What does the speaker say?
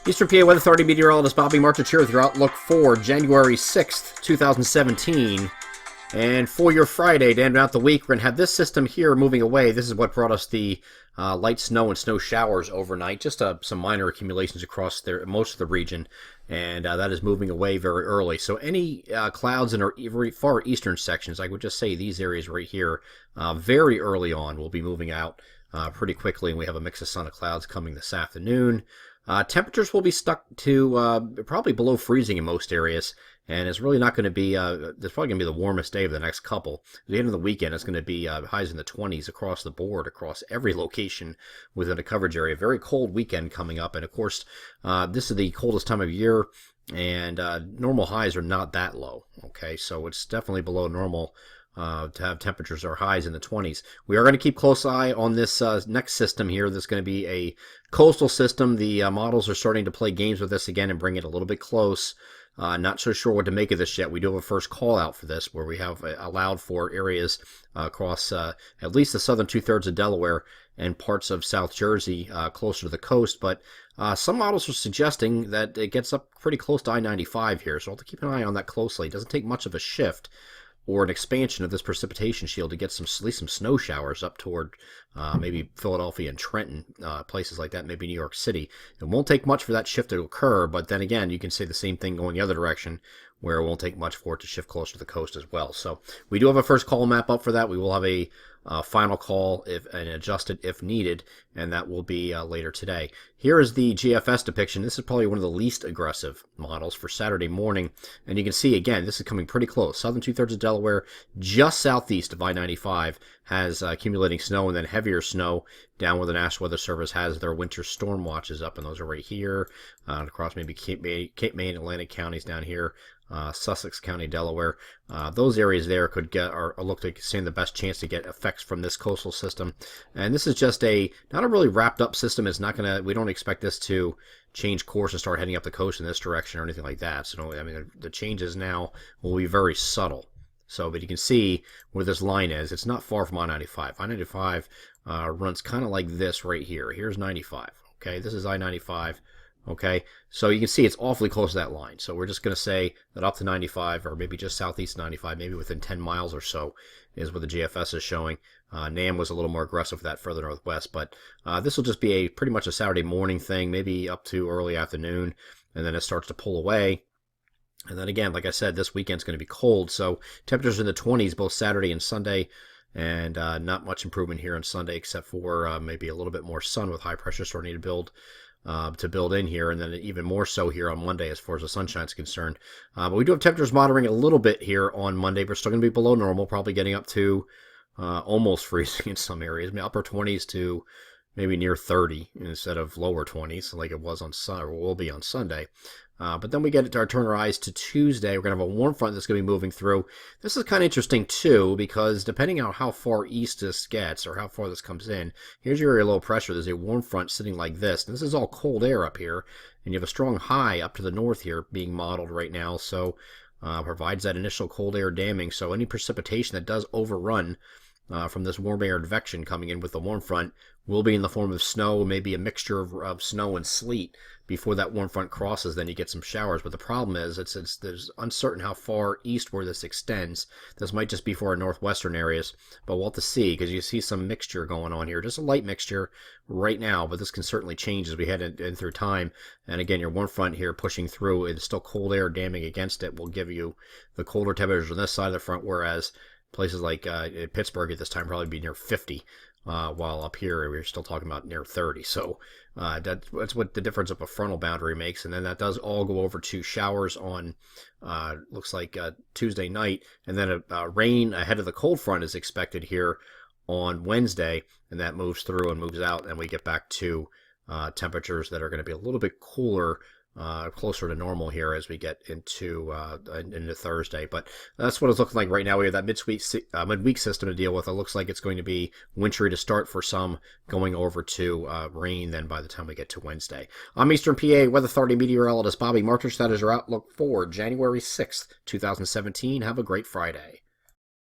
Eastern PA Weather Authority meteorologist Bobby Martich here with your outlook for January 6th, 2017. And for your Friday, to end out the week, we're going to have this system here moving away. This is what brought us the light snow and snow showers overnight, just some minor accumulations across most of the region, and that is moving away very early. So any clouds in our very far eastern sections, I would just say these areas right here, very early on, will be moving out pretty quickly, and we have a mix of sun and clouds coming this afternoon. Temperatures will be stuck to probably below freezing in most areas, and it's really not going to be, it's probably going to be the warmest day of the next couple. At the end of the weekend, it's going to be highs in the 20s across the board, across every location within a coverage area. Very cold weekend coming up, and of course, this is the coldest time of year, and normal highs are not that low, okay? So it's definitely below normal to have temperatures or highs in the 20s. We are going to keep close eye on this next system here. There's going to be a coastal system. The models are starting to play games with this again and bring it a little bit close. Not so sure what to make of this yet. We do have a first call out for this where we have allowed for areas across at least the southern two-thirds of Delaware and parts of South Jersey closer to the coast. But some models are suggesting that it gets up pretty close to I-95 here. So I'll have to keep an eye on that closely. It doesn't take much of a shift or an expansion of this precipitation shield to get at least some snow showers up toward maybe Philadelphia and Trenton, places like that, maybe New York City. It won't take much for that shift to occur, but then again, you can say the same thing going the other direction, where it won't take much for it to shift closer to the coast as well. So we do have a first call map up for that. We will have a final call and adjust it if needed, and that will be later today. Here is the GFS depiction. This is probably one of the least aggressive models for Saturday morning, and you can see again this is coming pretty close. Southern two-thirds of Delaware, just southeast of I-95, has accumulating snow, and then heavier snow down where the National Weather Service has their winter storm watches up, and those are right here across maybe Cape May and Atlantic counties down here. Sussex County, Delaware. Those areas there could get or look like stand the best chance to get effects from this coastal system. And this is just not a really wrapped up system. It's not going to, we don't expect this to change course and start heading up the coast in this direction or anything like that. So, I mean, the changes now will be very subtle. So, but you can see where this line is. It's not far from I-95. I-95 runs kind of like this right here. Here's 95. Okay, this is I-95. Okay, so you can see it's awfully close to that line. So we're just going to say that up to 95, or maybe just southeast 95, maybe within 10 miles or so, is what the GFS is showing. NAM was a little more aggressive for that further northwest, but this will just be pretty much a Saturday morning thing, maybe up to early afternoon, and then it starts to pull away. And then again, like I said, this weekend's going to be cold, so temperatures in the 20s both Saturday and Sunday, and not much improvement here on Sunday except for maybe a little bit more sun with high pressure starting to build in here, and then even more so here on Monday as far as the sunshine is concerned. But we do have temperatures moderating a little bit here on Monday. We're still going to be below normal, probably getting up to almost freezing in some areas. I mean, upper 20s to maybe near 30 instead of lower 20s like it was on Sunday, or will be on Sunday. But then we turn our eyes to Tuesday. We're going to have a warm front that's going to be moving through. This is kind of interesting, too, because depending on how far east this gets or how far this comes in, here's your area of low pressure. There's a warm front sitting like this. And this is all cold air up here. And you have a strong high up to the north here being modeled right now. So provides that initial cold air damming. So any precipitation that does overrun from this warm air advection coming in with the warm front will be in the form of snow, maybe a mixture of snow and sleet before that warm front crosses. Then you get some showers. But the problem is there's uncertain how far eastward this extends. This might just be for our northwestern areas, but we'll have to see, because you see some mixture going on here. Just a light mixture right now, but this can certainly change as we head in through time. And again, your warm front here pushing through, it's still cold air damming against it, will give you the colder temperatures on this side of the front, whereas places like Pittsburgh at this time probably be near 50, while up here we're still talking about near 30. So that's what the difference of a frontal boundary makes. And then that does all go over to showers on, looks like Tuesday night. And then rain ahead of the cold front is expected here on Wednesday. And that moves through and moves out. And we get back to temperatures that are going to be a little bit cooler, closer to normal here as we get into Thursday. But that's what it's looking like right now. We have that midweek system to deal with. It looks like it's going to be wintry to start for some, going over to rain then by the time we get to Wednesday. I'm Eastern PA Weather Authority meteorologist Bobby Martich. That is your outlook for January 6th, 2017. Have a great Friday.